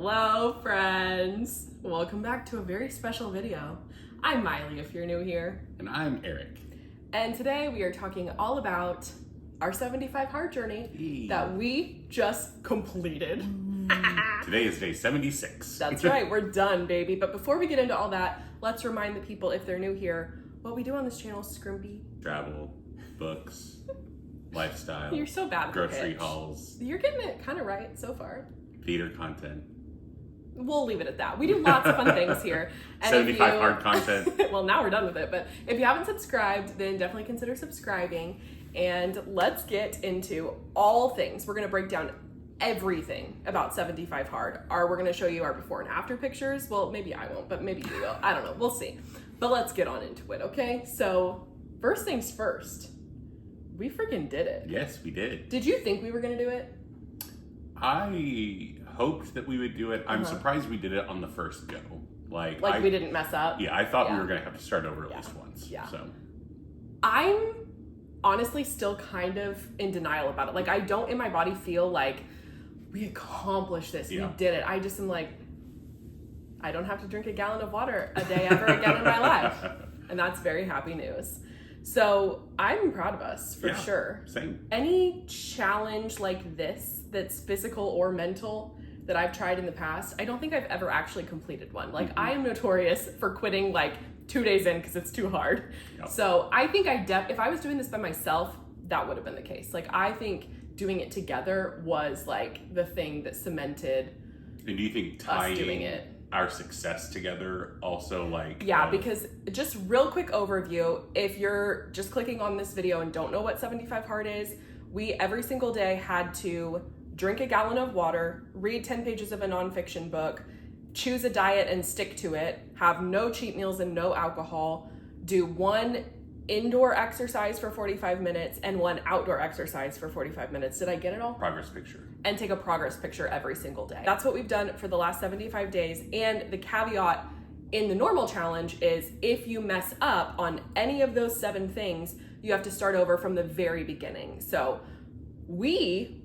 Hello friends! Welcome back to a very special video. I'm Maile if you're new here. And I'm Eric. And today we are talking all about our 75 hard journey that we just completed. Today is day 76. That's right, we're done, baby. But before we get into all that, let's remind the people, if they're new here, what we do on this channel is scrimpy. Travel, books, lifestyle. You're so bad at the grocery pitch. hauls. You're getting it kind of right so far. Theater content. We'll leave it at that. We do lots of fun things here. And 75 hard content. Well, now we're done with it. But if you haven't subscribed, then definitely consider subscribing. And let's get into all things. We're going to break down everything about 75 hard. We're going to show you our before and after pictures. Well, maybe I won't, but maybe you will. I don't know. We'll see. But let's get on into it, okay? So first things first, we freaking did it. Yes, we did. Did you think we were going to do it? I hoped that we would do it. I'm surprised we did it on the first go. Like we didn't mess up? Yeah, I thought we were going to have to start over at least once. Yeah. So I'm honestly still kind of in denial about it. Like, I don't in my body feel like we accomplished this. Yeah. We did it. I just am like, I don't have to drink a gallon of water a day ever again in my life. And that's very happy news. So I'm proud of us for sure. Same. Any challenge like this that's physical or mental that I've tried in the past, I don't think I've ever actually completed one. Like, I am notorious for quitting like 2 days in because it's too hard. Yep. So I think if I was doing this by myself, that would have been the case. Like, I think doing it together was like the thing that cemented And do you think us doing it. our success together also like... Yeah, because just real quick overview, if you're just clicking on this video and don't know what 75 hard is, we every single day had to drink a gallon of water, read 10 pages of a nonfiction book, choose a diet and stick to it, have no cheat meals and no alcohol, do one indoor exercise for 45 minutes and one outdoor exercise for 45 minutes. Did I get it all? Progress picture. And take a progress picture every single day. That's what we've done for the last 75 days. And the caveat in the normal challenge is if you mess up on any of those 7 things, you have to start over from the very beginning. So we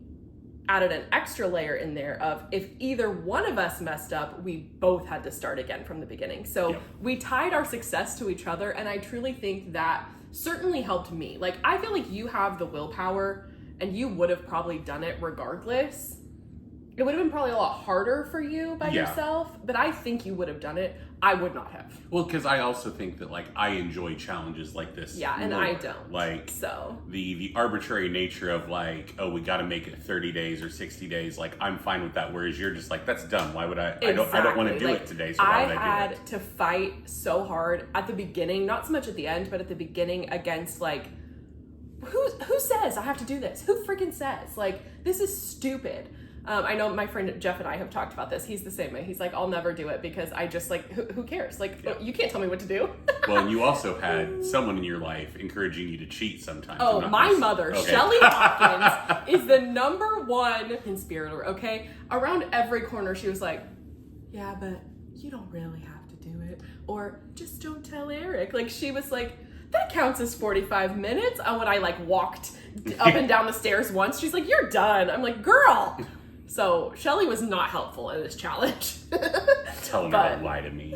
added an extra layer in there of if either one of us messed up, we both had to start again from the beginning. So we tied our success to each other, and I truly think that certainly helped me. Like, I feel like you have the willpower and you would have probably done it regardless. It would have been probably a lot harder for you by yourself, but I think you would have done it. I would not have. Well, because I also think that like I enjoy challenges like this. Yeah, and more. I don't. Like, so the arbitrary nature of like, oh, we got to make it 30 days or 60 days. Like, I'm fine with that. Whereas you're just like, that's dumb. Why would I? Exactly. I don't want to do it today. So why would I do it? I had to fight so hard at the beginning, not so much at the end, but at the beginning against like, who says I have to do this? Who freaking says? Like, this is stupid. I know my friend Jeff and I have talked about this. He's the same way. He's like, I'll never do it because I just like, who cares? Like, you can't tell me what to do. Well, and you also had someone in your life encouraging you to cheat sometimes. Oh, my mother, okay. Shelly Hawkins, is the #1 conspirator, okay? Around every corner, she was like, yeah, but you don't really have to do it. Or just don't tell Eric. Like, she was like, that counts as 45 minutes. And when I like walked up and down the stairs once, she's like, you're done. I'm like, girl. So Shelly was not helpful in this challenge. Telling her to lie to me.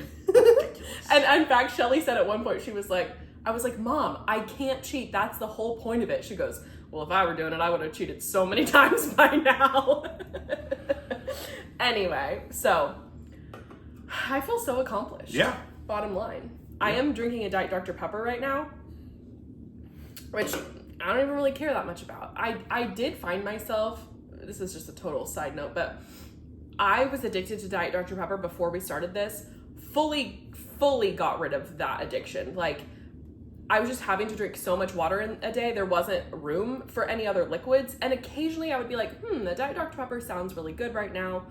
And in fact, Shelly said at one point, she was like, I was like, Mom, I can't cheat. That's the whole point of it. She goes, well, if I were doing it, I would have cheated so many times by now. Anyway, so I feel so accomplished. Yeah. Bottom line. I am drinking a Diet Dr. Pepper right now, which I don't even really care that much about. I did find myself, this is just a total side note, but I was addicted to Diet Dr. Pepper before we started this. Fully got rid of that addiction. Like, I was just having to drink so much water in a day, there wasn't room for any other liquids. And occasionally I would be like, the Diet Dr. Pepper sounds really good right now.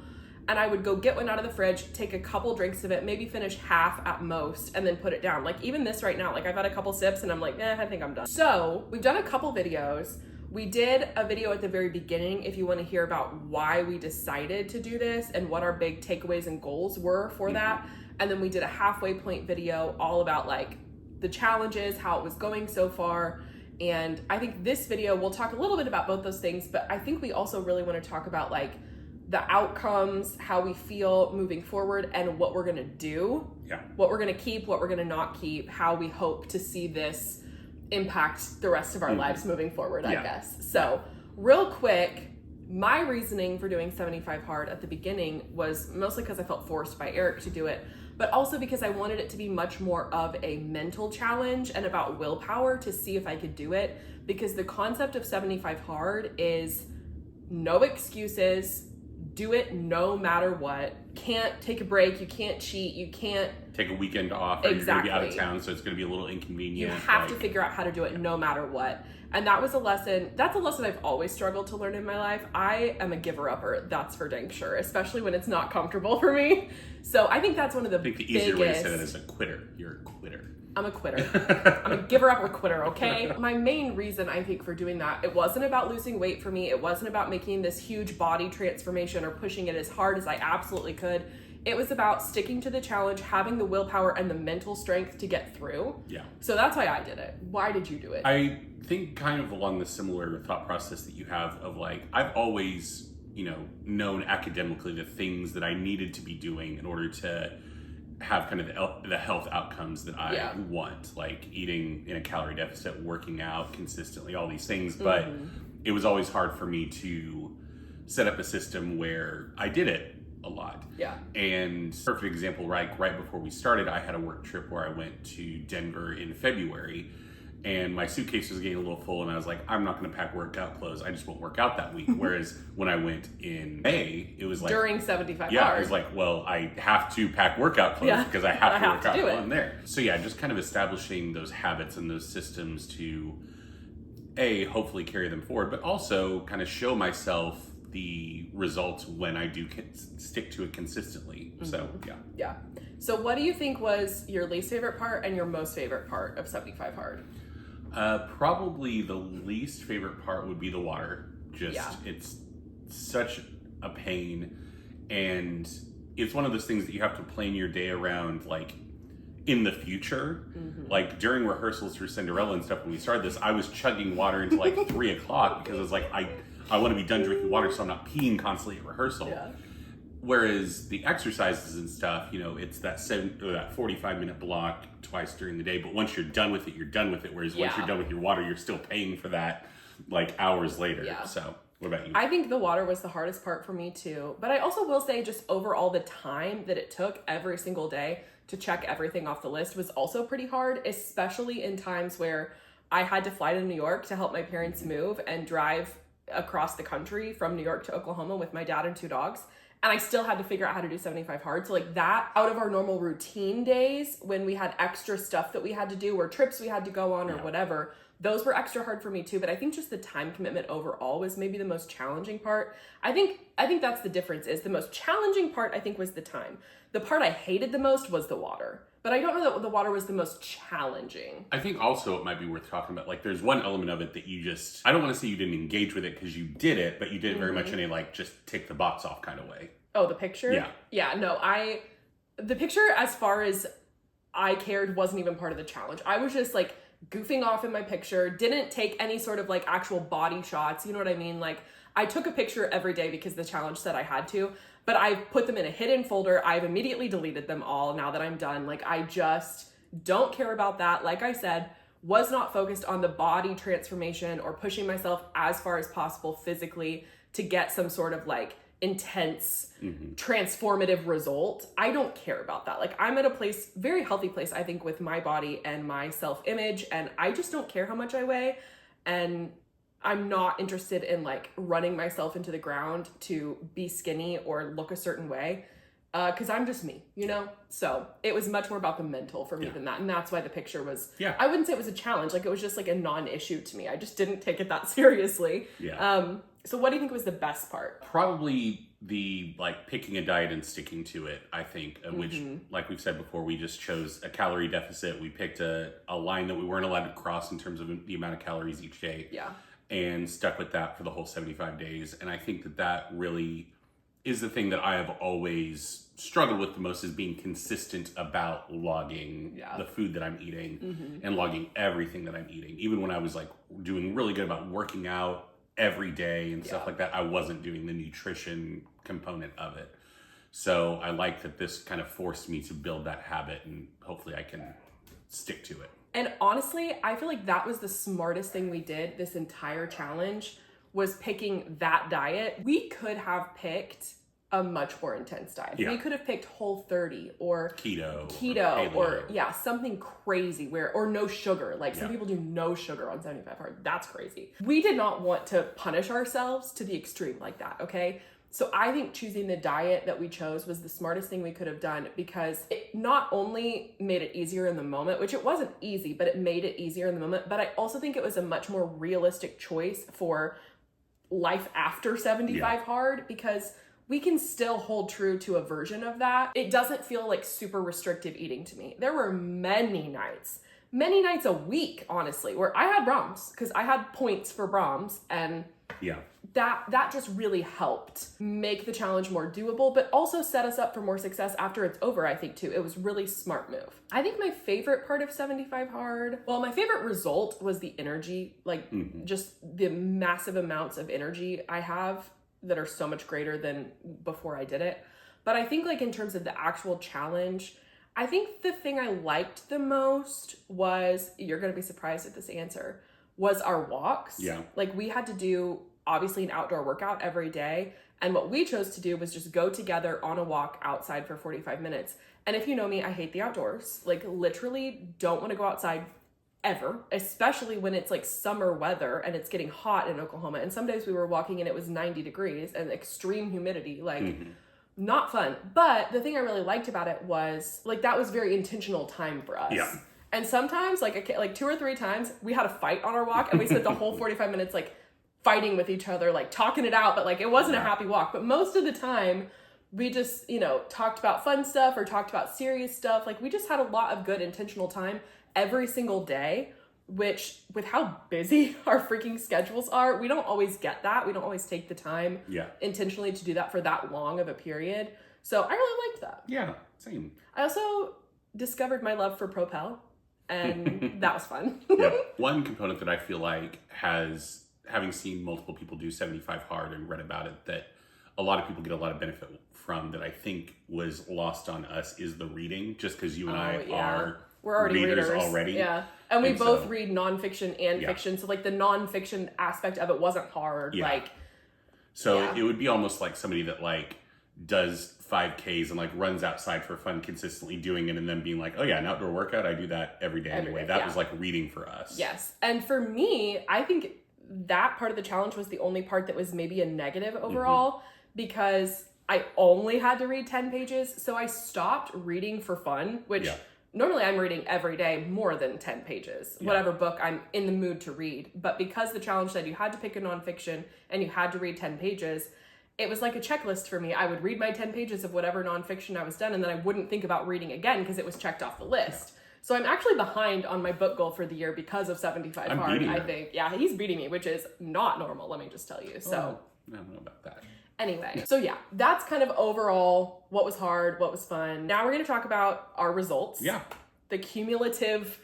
And I would go get one out of the fridge, take a couple drinks of it, maybe finish half at most, and then put it down. Like, even this right now, like, I've had a couple sips and I'm like, I think I'm done. So we've done a couple videos. We did a video at the very beginning if you want to hear about why we decided to do this and what our big takeaways and goals were for that. And then we did a halfway point video all about like the challenges, how it was going so far. And I think this video, we'll talk a little bit about both those things, but I think we also really want to talk about like the outcomes, how we feel moving forward, and what we're going to do. Yeah. What we're going to keep, what we're going to not keep, how we hope to see this impact the rest of our lives moving forward, I guess. So, real quick, my reasoning for doing 75 hard at the beginning was mostly because I felt forced by Eric to do it, but also because I wanted it to be much more of a mental challenge and about willpower to see if I could do it, because the concept of 75 hard is no excuses, do it no matter what, can't take a break, you can't cheat, you can't take a weekend off, or you're going to be out of town, so it's going to be a little inconvenient. You have to figure out how to do it no matter what. And that was a lesson, that's a lesson I've always struggled to learn in my life. I am a giver-upper, that's for dang sure, especially when it's not comfortable for me. So I think that's one of the biggest... I think the easier way to say that is a quitter. You're a quitter. I'm a quitter. I'm a giver-upper quitter, okay? My main reason, I think, for doing that, it wasn't about losing weight for me. It wasn't about making this huge body transformation or pushing it as hard as I absolutely could. It was about sticking to the challenge, having the willpower and the mental strength to get through. Yeah. So that's why I did it. Why did you do it? I think kind of along the similar thought process that you have of like, I've always, known academically the things that I needed to be doing in order to have kind of the health outcomes that I want, like eating in a calorie deficit, working out consistently, all these things. But it was always hard for me to set up a system where I did it a lot. Yeah. And perfect example, right before we started, I had a work trip where I went to Denver in February, and my suitcase was getting a little full, and I was like, I'm not going to pack workout clothes. I just won't work out that week. Whereas when I went in May, it was like... During 75 Yeah, hours. it was like, well, I have to pack workout clothes because I have to work out while I'm there. So yeah, just kind of establishing those habits and those systems to, hopefully carry them forward, but also kind of show myself the results when I do stick to it consistently. So yeah. So what do you think was your least favorite part and your most favorite part of 75 hard? Probably the least favorite part would be the water. It's such a pain, and it's one of those things that you have to plan your day around, like in the future. Like during rehearsals for Cinderella and stuff, when we started this, I was chugging water until like 3 o'clock because I was like, I want to be done drinking water so I'm not peeing constantly at rehearsal. Yeah. Whereas the exercises and stuff, it's that 45-minute block twice during the day. But once you're done with it, you're done with it. Whereas once you're done with your water, you're still paying for that like hours later. Yeah. So what about you? I think the water was the hardest part for me too. But I also will say just overall the time that it took every single day to check everything off the list was also pretty hard, especially in times where I had to fly to New York to help my parents move and drive across the country from New York to Oklahoma with my dad and 2 dogs. And I still had to figure out how to do 75 hard. So like that, out of our normal routine days, when we had extra stuff that we had to do or trips we had to go on or whatever, those were extra hard for me too. But I think just the time commitment overall was maybe the most challenging part. I think that's the difference, is the most challenging part, I think, was the time. The part I hated the most was the water. But I don't know that the water was the most challenging. I think also it might be worth talking about, like, there's one element of it that you just, I don't want to say you didn't engage with it because you did it, but you did it very much in a, like, just take the box off kind of way. Oh, the picture? Yeah. Yeah, no, the picture, as far as I cared, wasn't even part of the challenge. I was just, like, goofing off in my picture, didn't take any sort of, like, actual body shots, you know what I mean? Like, I took a picture every day because the challenge said I had to, but I put them in a hidden folder. I've immediately deleted them all now that I'm done. Like, I just don't care about that. Like I said, was not focused on the body transformation or pushing myself as far as possible physically to get some sort of, like, intense transformative result. I don't care about that. Like, I'm at a place, very healthy place, I think, with my body and my self-image, and I just don't care how much I weigh, and I'm not interested in, like, running myself into the ground to be skinny or look a certain way, because I'm just me, you know? So it was much more about the mental for me than that, and that's why the picture was, I wouldn't say it was a challenge, like, it was just, like, a non-issue to me. I just didn't take it that seriously. So what do you think was the best part? Probably the, like, picking a diet and sticking to it, I think, which, like we've said before, we just chose a calorie deficit. We picked a line that we weren't allowed to cross in terms of the amount of calories each day. And stuck with that for the whole 75 days. And I think that really is the thing that I have always struggled with the most, is being consistent about logging the food that I'm eating and logging everything that I'm eating. Even when I was, like, doing really good about working out every day and stuff like that, I wasn't doing the nutrition component of it. So I like that this kind of forced me to build that habit, and hopefully I can stick to it. And honestly, I feel like that was the smartest thing we did this entire challenge, was picking that diet. We could have picked a much more intense diet. Yeah. We could have picked Whole30 or keto or something crazy or no sugar. Like some Yeah. people do no sugar on 75 hard. That's crazy. We did not want to punish ourselves to the extreme like that, okay? So I think choosing the diet that we chose was the smartest thing we could have done, because it not only made it easier in the moment, which it wasn't easy, but it made it easier in the moment. But I also think it was a much more realistic choice for life after 75 hard, because we can still hold true to a version of that. It doesn't feel like super restrictive eating to me. There were many nights a week, honestly, where I had Brahms, because I had points for Brahms, and that just really helped make the challenge more doable, but also set us up for more success after it's over, I think, too. It was really smart move. I think my favorite part of 75 hard, well, my favorite result was the energy, like just the massive amounts of energy I have that are so much greater than before I did it. But I think like in terms of the actual challenge, I think the thing I liked the most was, you're going to be surprised at this answer, was our walks. Yeah. Like we had to do obviously an outdoor workout every day. And what we chose to do was just go together on a walk outside for 45 minutes. And if you know me, I hate the outdoors. Like literally don't want to go outside ever, especially when it's like summer weather and it's getting hot in Oklahoma. And some days we were walking and it was 90 degrees and extreme humidity, like not fun. But the thing I really liked about it was like, that was very intentional time for us. Yeah. And sometimes like 2 or 3 times we had a fight on our walk, and we spent the whole 45 minutes like fighting with each other, like talking it out, but like it wasn't a happy walk. But most of the time we just, talked about fun stuff or talked about serious stuff. Like we just had a lot of good intentional time every single day, which with how busy our freaking schedules are, we don't always get that. We don't always take the time intentionally to do that for that long of a period. So I really liked that. Yeah, same. I also discovered my love for Propel, and that was fun. One component that I feel like having seen multiple people do 75 hard and read about it, that a lot of people get a lot of benefit from, that I think was lost on us, is the reading, just because you and we're already readers already. Yeah. And we both read nonfiction and fiction. So like the nonfiction aspect of it wasn't hard. It would be almost like somebody that like does 5Ks and like runs outside for fun consistently doing it, and then being like, oh yeah, an outdoor workout, I do that every day anyway. That was like reading for us. Yes. And for me, I think that part of the challenge was the only part that was maybe a negative overall, because I only had to read 10 pages. So I stopped reading for fun, which normally I'm reading every day more than 10 pages, whatever book I'm in the mood to read. But because the challenge said you had to pick a nonfiction and you had to read 10 pages, it was like a checklist for me. I would read my 10 pages of whatever nonfiction I was done, and then I wouldn't think about reading again because it was checked off the list. So I'm actually behind on my book goal for the year because of 75 hard, I think. Yeah, he's beating me, which is not normal, let me just tell you. So I don't know about that. Anyway, so yeah, that's kind of overall what was hard, what was fun. Now we're going to talk about our results. Yeah. The cumulative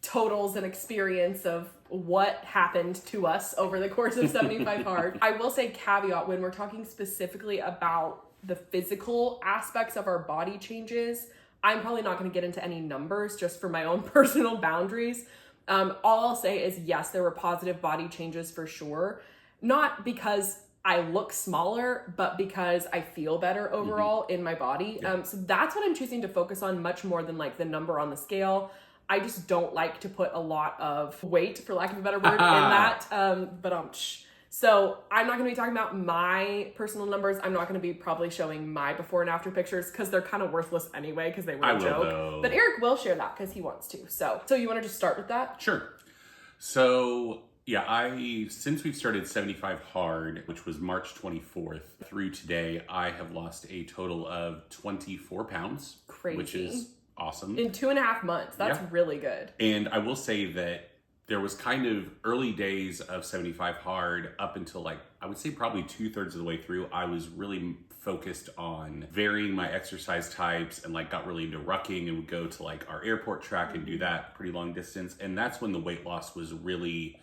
totals and experience of what happened to us over the course of 75 hard. I will say caveat, when we're talking specifically about the physical aspects of our body changes, I'm probably not going to get into any numbers just for my own personal boundaries. All I'll say is yes, there were positive body changes for sure. Not because I look smaller, but because I feel better overall in my body. So that's what I'm choosing to focus on much more than like the number on the scale. I just don't like to put a lot of weight, for lack of a better word, in that. So I'm not going to be talking about my personal numbers. I'm not going to be probably showing my before and after pictures because they're kind of worthless anyway because they were a joke. Though. But Eric will share that because he wants to. So you want to just start with that? Sure. So yeah, since we've started 75 hard, which was March 24th through today, I have lost a total of 24 pounds. Crazy. Which is awesome. In 2.5 months. That's really good. And I will say that there was kind of early days of 75 hard up until like, I would say probably 2/3 of the way through, I was really focused on varying my exercise types and like got really into rucking and would go to like our airport track and do that pretty long distance. And that's when the weight loss was really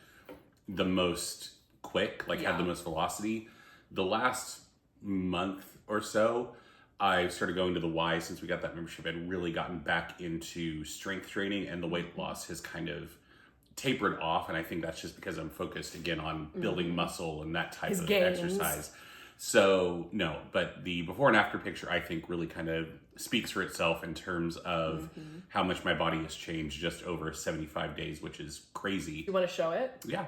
the most quick, like had the most velocity. The last month or so, I started going to the Y since we got that membership and really gotten back into strength training, and the weight loss has kind of tapered off. And I think that's just because I'm focused again on building muscle and that type of exercise. So no, but the before and after picture I think really kind of speaks for itself in terms of how much my body has changed just over 75 days, which is crazy. You want to show it? Yeah.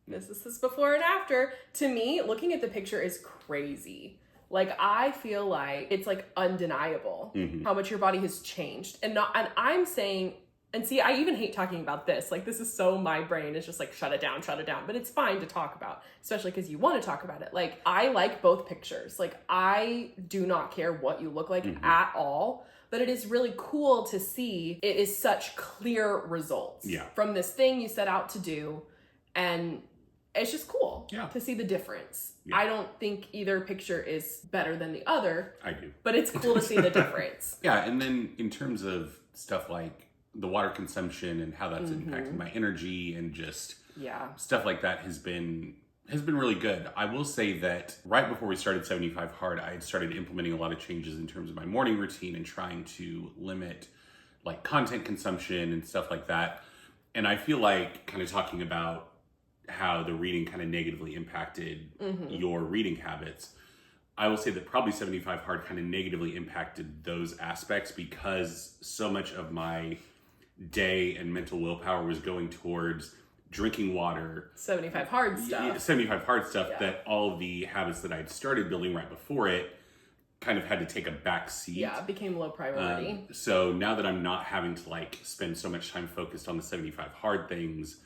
This is before and after. To me, looking at the picture is crazy. Like, I feel like it's like undeniable how much your body has changed. And I'm saying, and see, I even hate talking about this. Like, this is so my brain is just like, shut it down. But it's fine to talk about, especially because you want to talk about it. Like, I like both pictures. Like, I do not care what you look like at all. But it is really cool to see it is such clear results from this thing you set out to do. And it's just cool to see the difference. Yeah. I don't think either picture is better than the other. I do. But it's cool to see the difference. Yeah, and then in terms of stuff like the water consumption and how that's impacting my energy and just stuff like that has been really good. I will say that right before we started 75 Hard, I had started implementing a lot of changes in terms of my morning routine and trying to limit like content consumption and stuff like that. And I feel like kind of talking about how the reading kind of negatively impacted your reading habits. I will say that probably 75 Hard kind of negatively impacted those aspects because so much of my day and mental willpower was going towards drinking water. 75 Hard stuff. 75 Hard stuff that all of the habits that I'd started building right before it kind of had to take a back seat. Yeah, it became low priority. So now that I'm not having to like spend so much time focused on the 75 Hard things,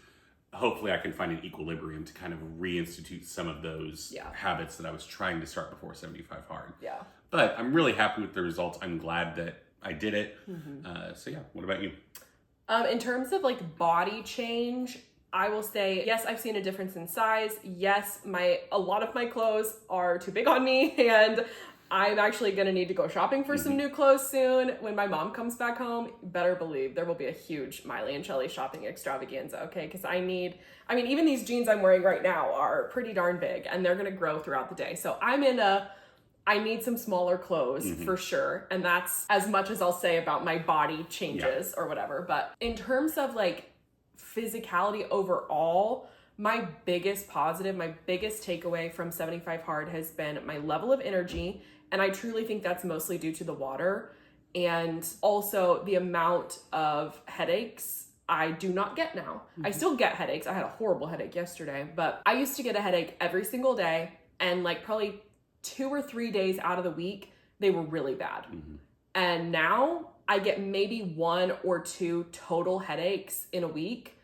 hopefully I can find an equilibrium to kind of reinstitute some of those habits that I was trying to start before 75 Hard. Yeah. But I'm really happy with the results. I'm glad that I did it. So yeah, what about you? In terms of like body change, I will say, yes, I've seen a difference in size. Yes, a lot of my clothes are too big on me, and I'm actually going to need to go shopping for some new clothes soon. When my mom comes back home, better believe there will be a huge Maile and Shelley shopping extravaganza, okay? Because even these jeans I'm wearing right now are pretty darn big, and they're going to grow throughout the day. So I need some smaller clothes for sure. And that's as much as I'll say about my body changes or whatever. But in terms of like physicality overall, my biggest positive, my biggest takeaway from 75 Hard has been my level of energy. And I truly think that's mostly due to the water and also the amount of headaches I do not get now. I still get headaches. I had a horrible headache yesterday, but I used to get a headache every single day, and like probably 2 or 3 days out of the week, they were really bad. And now I get maybe 1 or 2 total headaches in a week,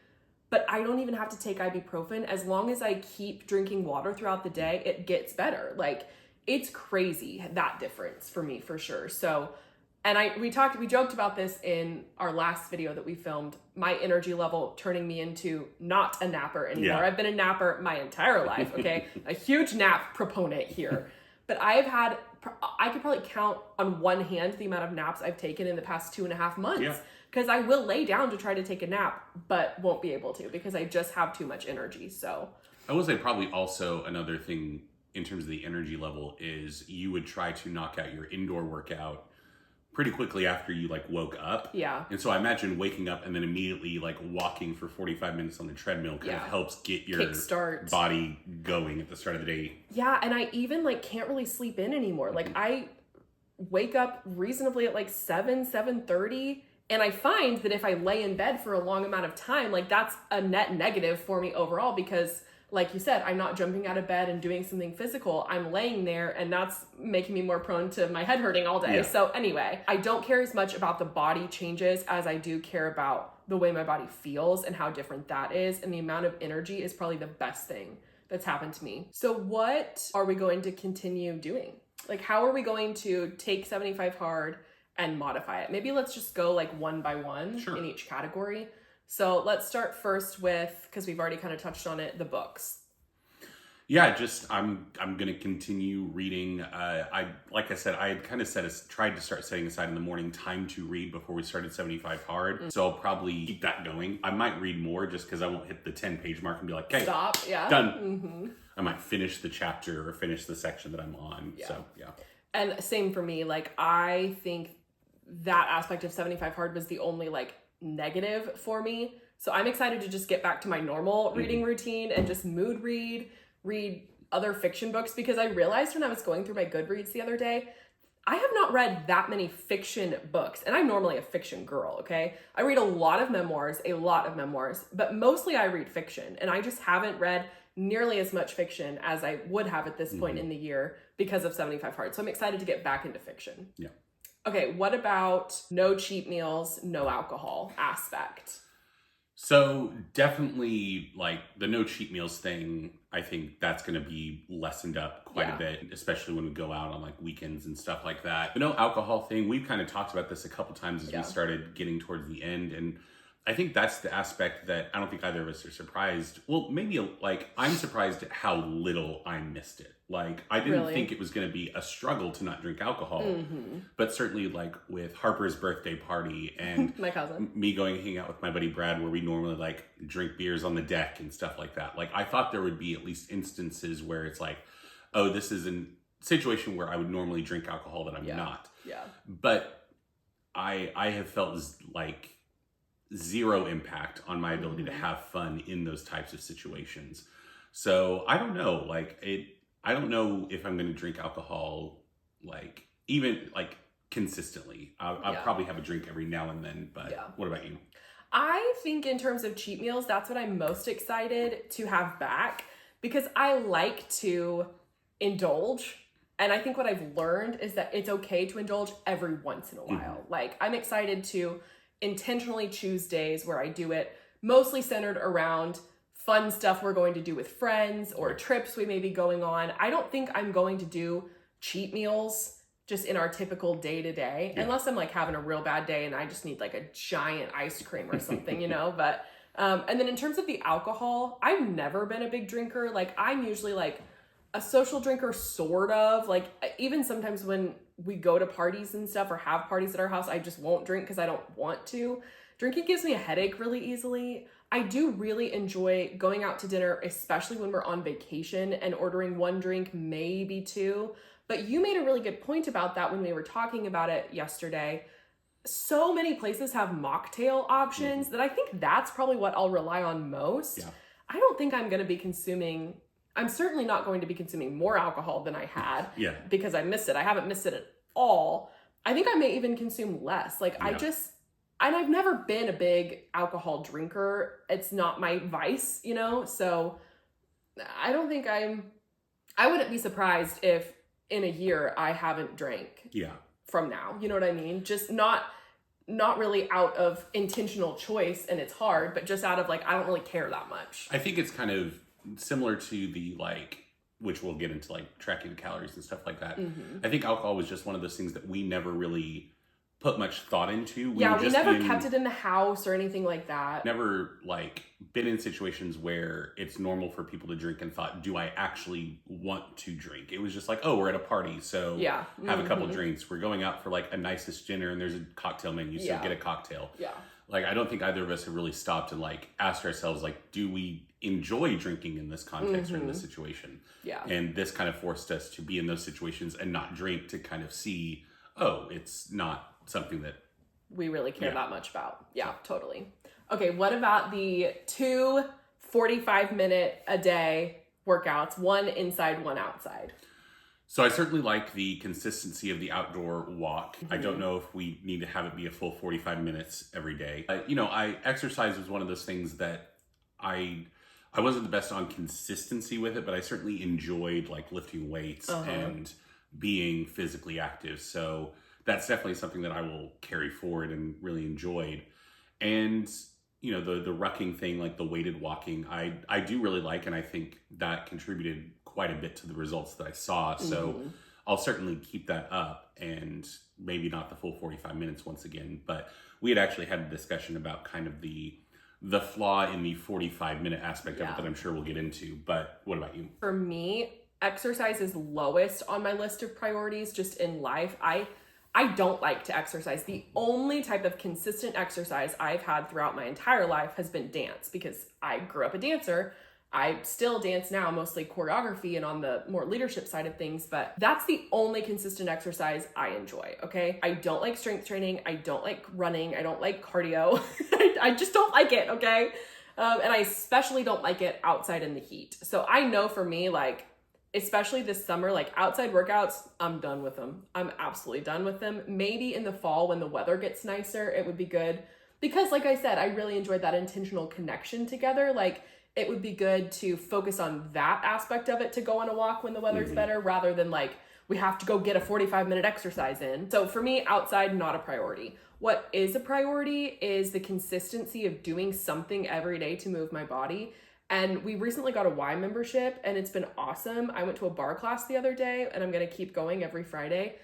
but I don't even have to take ibuprofen. As long as I keep drinking water throughout the day, it gets better. Like, it's crazy, that difference for me, for sure. So, and we joked about this in our last video that we filmed, my energy level turning me into not a napper anymore. I've been a napper my entire life, okay? A huge nap proponent here. But I could probably count on one hand the amount of naps I've taken in the past 2.5 months. Because I will lay down to try to take a nap, but won't be able to because I just have too much energy. So I will say probably also another thing in terms of the energy level is you would try to knock out your indoor workout pretty quickly after you like woke up. Yeah. And so I imagine waking up and then immediately like walking for 45 minutes on the treadmill kind of helps get your body going at the start of the day. Yeah. And I even like can't really sleep in anymore. Like I wake up reasonably at like 7:30. And I find that if I lay in bed for a long amount of time, like that's a net negative for me overall because like you said, I'm not jumping out of bed and doing something physical. I'm laying there and that's making me more prone to my head hurting all day. So anyway, I don't care as much about the body changes as I do care about the way my body feels and how different that is. And the amount of energy is probably the best thing that's happened to me. So what are we going to continue doing? Like, how are we going to take 75 Hard and modify it? Maybe let's just go like one by one in each category. So let's start first with, because we've already kind of touched on it, the books. Yeah, just I'm gonna continue reading. Like I said, I had kind of tried to start setting aside in the morning time to read before we started 75 hard. So I'll probably keep that going. I might read more just because I won't hit the 10-page mark and be like, okay, stop. Yeah, done. I might finish the chapter or finish the section that I'm on. Yeah. So yeah. And same for me. Like, I think that aspect of 75 hard was the only like negative for me. So I'm excited to just get back to my normal reading routine and just mood read other fiction books, because I realized when I was going through my Goodreads the other day, I have not read that many fiction books, and I'm normally a fiction girl, okay? I read a lot of memoirs, but mostly I read fiction, and I just haven't read nearly as much fiction as I would have at this point in the year because of 75 Hard. So I'm excited to get back into fiction. Yeah. Okay, what about no cheat meals, no alcohol aspect? So definitely, like, the no cheat meals thing, I think that's going to be lessened up quite a bit, especially when we go out on like weekends and stuff like that. The no alcohol thing, we've kind of talked about this a couple times as we started getting towards the end, and I think that's the aspect that I don't think either of us are surprised. Well, maybe like I'm surprised at how little I missed it. Like, I didn't think it was going to be a struggle to not drink alcohol, but certainly like with Harper's birthday party and my cousin, me going hang out with my buddy Brad, where we normally like drink beers on the deck and stuff like that. Like, I thought there would be at least instances where it's like, oh, this is a situation where I would normally drink alcohol that I'm not. Yeah. But I have felt like zero impact on my ability to have fun in those types of situations. So I don't know, like I don't know if I'm going to drink alcohol, like even like consistently. I'll probably have a drink every now and then, but what about you? I think in terms of cheat meals, that's what I'm most excited to have back, because I like to indulge. And I think what I've learned is that it's okay to indulge every once in a while. Like, I'm excited to intentionally choose days where I do it mostly centered around fun stuff we're going to do with friends or trips we may be going on. I don't think I'm going to do cheat meals just in our typical day-to-day, unless I'm like having a real bad day and I just need like a giant ice cream or something, you know? But, and then in terms of the alcohol, I've never been a big drinker. Like, I'm usually like a social drinker, sort of. Like, even sometimes when we go to parties and stuff or have parties at our house, I just won't drink because I don't want to. Drinking gives me a headache really easily. I do really enjoy going out to dinner, especially when we're on vacation, and ordering one drink, maybe two. But you made a really good point about that when we were talking about it yesterday. So many places have mocktail options that I think that's probably what I'll rely on most. Yeah. I don't think I'm going to be I'm certainly not going to be consuming more alcohol than I had because I missed it. I haven't missed it at all. I think I may even consume less. Like, and I've never been a big alcohol drinker. It's not my vice, you know? So I don't think I wouldn't be surprised if in a year I haven't drank from now. You know what I mean? Just not really out of intentional choice, and it's hard, but just out of like, I don't really care that much. I think it's kind of similar to the like, which we'll get into like tracking the calories and stuff like that. I think alcohol was just one of those things that we never really put much thought into. We never kept it in the house or anything like that. Never like been in situations where it's normal for people to drink and thought, do I actually want to drink? It was just like, oh, we're at a party, so have a couple drinks. We're going out for like a nicest dinner and there's a cocktail menu, so get a cocktail. Yeah. Like, I don't think either of us have really stopped and like asked ourselves, like, do we enjoy drinking in this context or in this situation? Yeah. And this kind of forced us to be in those situations and not drink, to kind of see, oh, it's not something that we really care that much about. Yeah, totally. Okay, what about the 2 45-minute a day workouts, one inside, one outside? So I certainly like the consistency of the outdoor walk. I don't know if we need to have it be a full 45 minutes every day. Exercise was one of those things that I wasn't the best on consistency with it, but I certainly enjoyed like lifting weights and being physically active. So that's definitely something that I will carry forward and really enjoyed. And, you know, the rucking thing, like the weighted walking, I do really like, and I think that contributed quite a bit to the results that I saw. So I'll certainly keep that up, and maybe not the full 45 minutes once again, but we had actually had a discussion about kind of the the flaw in the 45-minute aspect of it that I'm sure we'll get into. But what about you? For me, exercise is lowest on my list of priorities just in life. I don't like to exercise. The only type of consistent exercise I've had throughout my entire life has been dance, because I grew up a dancer. I still dance now, mostly choreography and on the more leadership side of things, but that's the only consistent exercise I enjoy, okay? I don't like strength training. I don't like running. I don't like cardio. I just don't like it, okay? And I especially don't like it outside in the heat. So I know for me, like, especially this summer, like outside workouts, I'm done with them. I'm absolutely done with them. Maybe in the fall when the weather gets nicer, it would be good. Because like I said, I really enjoyed that intentional connection together. Like, it would be good to focus on that aspect of it, to go on a walk when the weather's better, rather than like, we have to go get a 45-minute exercise in. So for me, outside, not a priority. What is a priority is the consistency of doing something every day to move my body. And we recently got a Y membership and it's been awesome. I went to a bar class the other day and I'm going to keep going every Friday.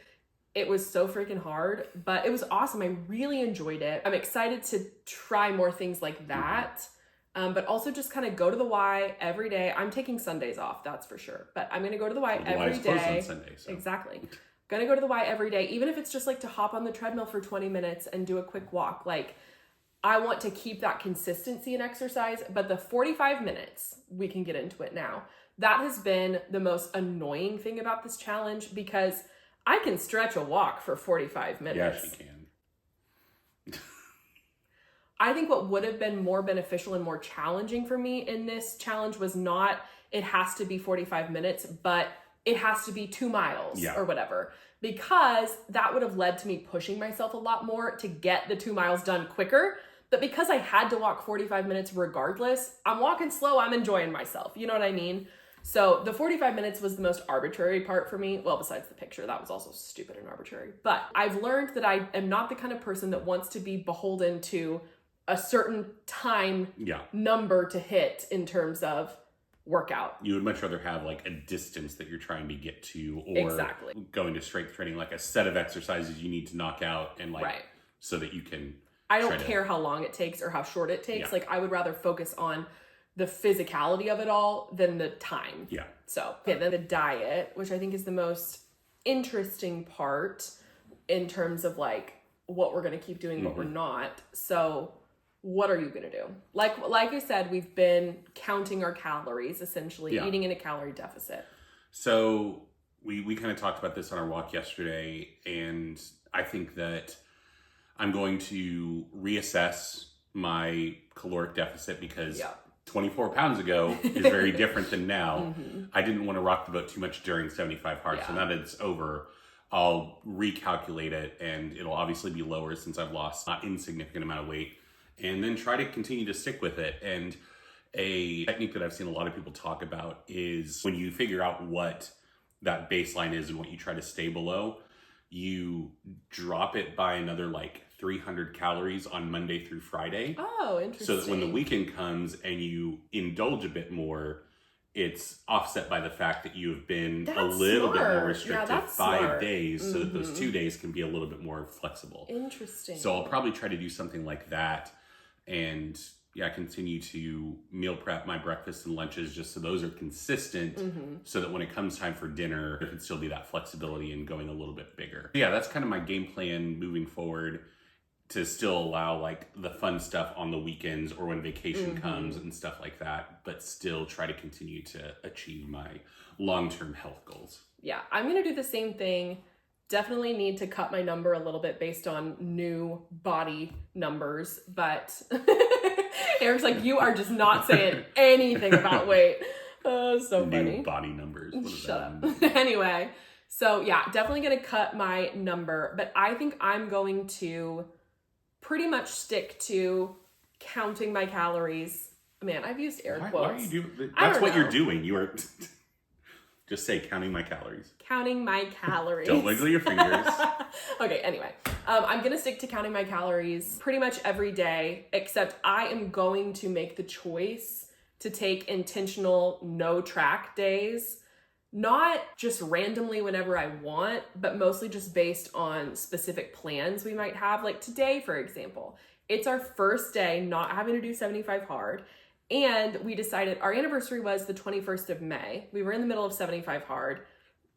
It was so freaking hard, but it was awesome. I really enjoyed it. I'm excited to try more things like that. But also just kind of go to the Y every day. I'm taking Sundays off, that's for sure. But I'm going to go to the Y every day. Closed on Sunday, so. Exactly. Going to go to the Y every day, even if it's just like to hop on the treadmill for 20 minutes and do a quick walk. Like, I want to keep that consistency in exercise, but the 45 minutes, we can get into it now. That has been the most annoying thing about this challenge, because I can stretch a walk for 45 minutes. Yeah, she can. I think what would have been more beneficial and more challenging for me in this challenge was not, it has to be 45 minutes, but it has to be 2 miles or whatever, because that would have led to me pushing myself a lot more to get the 2 miles done quicker. But because I had to walk 45 minutes regardless, I'm walking slow, I'm enjoying myself. You know what I mean? So the 45 minutes was the most arbitrary part for me. Well, besides the picture, that was also stupid and arbitrary. But I've learned that I am not the kind of person that wants to be beholden to a certain time number to hit in terms of workout. You would much rather have like a distance that you're trying to get to, or going to strength training, like a set of exercises you need to knock out, and like so that you can. I don't care how long it takes or how short it takes. Like, I would rather focus on the physicality of it all than the time. Yeah. So, okay, then the diet, which I think is the most interesting part in terms of like what we're going to keep doing, what we're not. So, what are you going to do? Like I said, we've been counting our calories, essentially, eating in a calorie deficit. So we kind of talked about this on our walk yesterday, and I think that I'm going to reassess my caloric deficit, because 24 pounds ago is very different than now. I didn't want to rock the boat too much during 75 hard, so now that it's over, I'll recalculate it, and it'll obviously be lower since I've lost an insignificant amount of weight. And then try to continue to stick with it. And a technique that I've seen a lot of people talk about is when you figure out what that baseline is and what you try to stay below, you drop it by another like 300 calories on Monday through Friday. Oh, interesting. So that when the weekend comes and you indulge a bit more, it's offset by the fact that you have been a little bit more restricted 5 days, so that those 2 days can be a little bit more flexible. Interesting. So I'll probably try to do something like that, and continue to meal prep my breakfasts and lunches just so those are consistent, so that when it comes time for dinner, there can still be that flexibility and going a little bit bigger. Yeah, that's kind of my game plan moving forward, to still allow like the fun stuff on the weekends or when vacation comes and stuff like that, but still try to continue to achieve my long-term health goals. Yeah, I'm going to do the same thing. Definitely need to cut my number a little bit based on new body numbers, but Eric's like, you are just not saying anything about weight. So funny. New body numbers. Shut up. Anyway, so yeah, definitely going to cut my number, but I think I'm going to pretty much stick to counting my calories. Man, I've used air quotes. Why are you doing? That's what you're doing. You are just say counting my calories. Counting my calories. Don't wiggle your fingers. Okay, anyway. I'm going to stick to counting my calories pretty much every day, except I am going to make the choice to take intentional no track days not just randomly whenever I want, but mostly just based on specific plans we might have. Like today, for example, it's our first day not having to do 75 hard. And we decided our anniversary was the 21st of May. We were in the middle of 75 hard.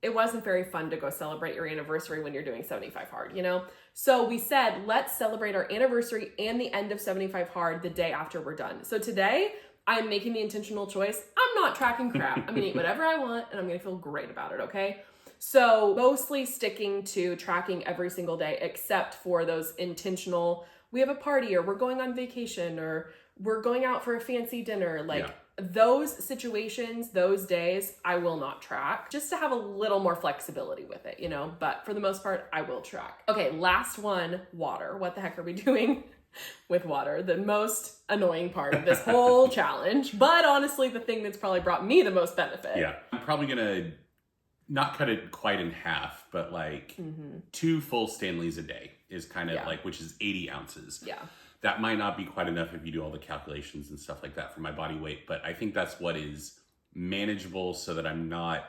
It wasn't very fun to go celebrate your anniversary when you're doing 75 hard, you know? So we said, let's celebrate our anniversary and the end of 75 hard the day after we're done. So today, I'm making the intentional choice. I'm not tracking crap. I'm gonna eat whatever I want and I'm gonna feel great about it, okay? So mostly sticking to tracking every single day, except for those intentional, we have a party or we're going on vacation or we're going out for a fancy dinner. Like those situations, those days, I will not track just to have a little more flexibility with it, you know? But for the most part, I will track. Okay, last one, water. What the heck are we doing with water? The most annoying part of this whole challenge, but honestly, the thing that's probably brought me the most benefit. Yeah, I'm probably gonna not cut it quite in half, but like 2 full Stanleys a day is kind of like, which is 80 ounces. Yeah. That might not be quite enough if you do all the calculations and stuff like that for my body weight, but I think that's what is manageable so that I'm not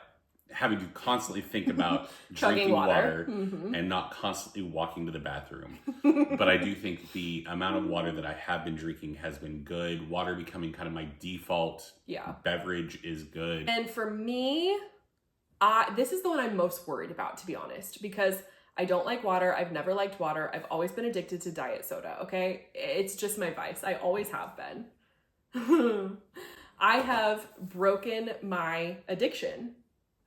having to constantly think about drinking water and not constantly walking to the bathroom. But I do think the amount of water that I have been drinking has been good. Water becoming kind of my default beverage is good. And for me, this is the one I'm most worried about, to be honest, because I don't like water. I've never liked water. I've always been addicted to diet soda, okay? It's just my vice. I always have been. I have broken my addiction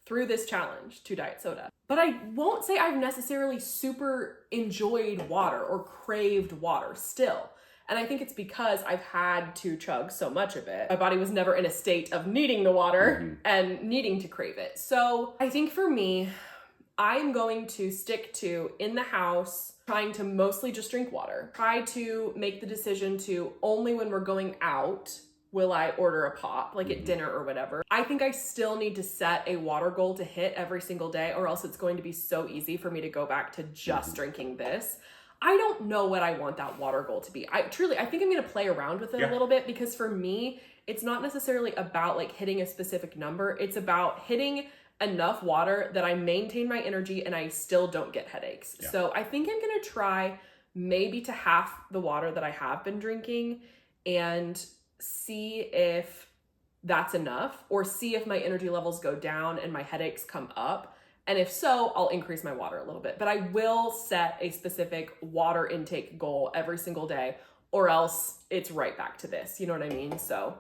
through this challenge to diet soda. But I won't say I've necessarily super enjoyed water or craved water still. And I think it's because I've had to chug so much of it. My body was never in a state of needing the water and needing to crave it. So I think for me, I'm going to stick to in the house, trying to mostly just drink water. Try to make the decision to only when we're going out will I order a pop, like at dinner or whatever. I think I still need to set a water goal to hit every single day, or else it's going to be so easy for me to go back to just drinking this. I don't know what I want that water goal to be. I think I'm gonna play around with it a little bit, because for me, it's not necessarily about like hitting a specific number. It's about hitting enough water that I maintain my energy and I still don't get headaches. Yeah. So I think I'm gonna try maybe to half the water that I have been drinking and see if that's enough, or see if my energy levels go down and my headaches come up. And if so, I'll increase my water a little bit. But I will set a specific water intake goal every single day, or else it's right back to this. You know what I mean? So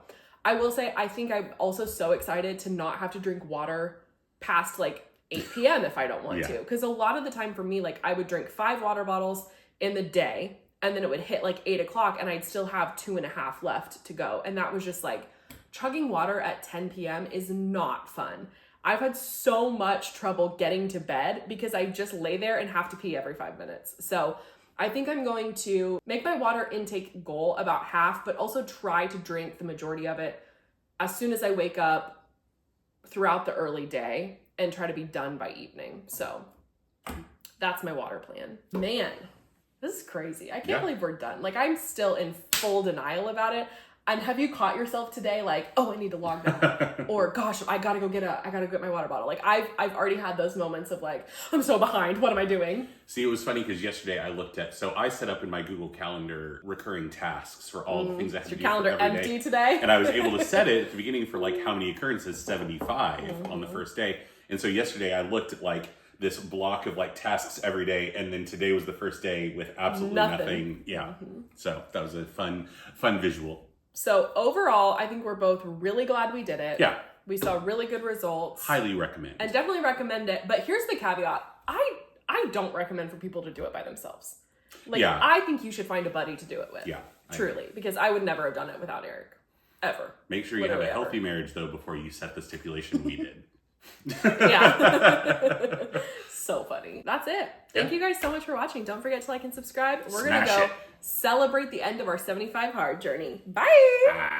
I will say, I think I'm also so excited to not have to drink water past like 8 p.m. if I don't want to. Because a lot of the time for me, like I would drink 5 water bottles in the day, and then it would hit like 8 o'clock and I'd still have 2.5 left to go. And that was just like, chugging water at 10 p.m. is not fun. I've had so much trouble getting to bed because I just lay there and have to pee every 5 minutes. So I think I'm going to make my water intake goal about half, but also try to drink the majority of it as soon as I wake up throughout the early day and try to be done by evening. So that's my water plan. Man, this is crazy. I can't believe we're done. Like, I'm still in full denial about it. And have you caught yourself today like, oh, I need to log down, or gosh, I gotta go get my water bottle? Like I've already had those moments of like, I'm so behind. What am I doing? See, it was funny because yesterday I looked at, so I set up in my Google Calendar recurring tasks for all the things I have to do. Your calendar empty today? And I was able to set it at the beginning for like how many occurrences, 75 on the first day. And so yesterday I looked at like this block of like tasks every day, and then today was the first day with absolutely nothing. Yeah. So that was a fun visual. So overall, I think we're both really glad we did it. Yeah. We saw really good results. Highly recommend. And definitely recommend it. But here's the caveat. I don't recommend for people to do it by themselves. Like, I think you should find a buddy to do it with. Yeah. Truly. Because I would never have done it without Eric. Ever. Make sure you have a healthy marriage, though, before you set the stipulation we did. Yeah. So funny. That's it. Thank you guys so much for watching. Don't forget to like and subscribe. We're going to go celebrate the end of our 75 hard journey. Bye.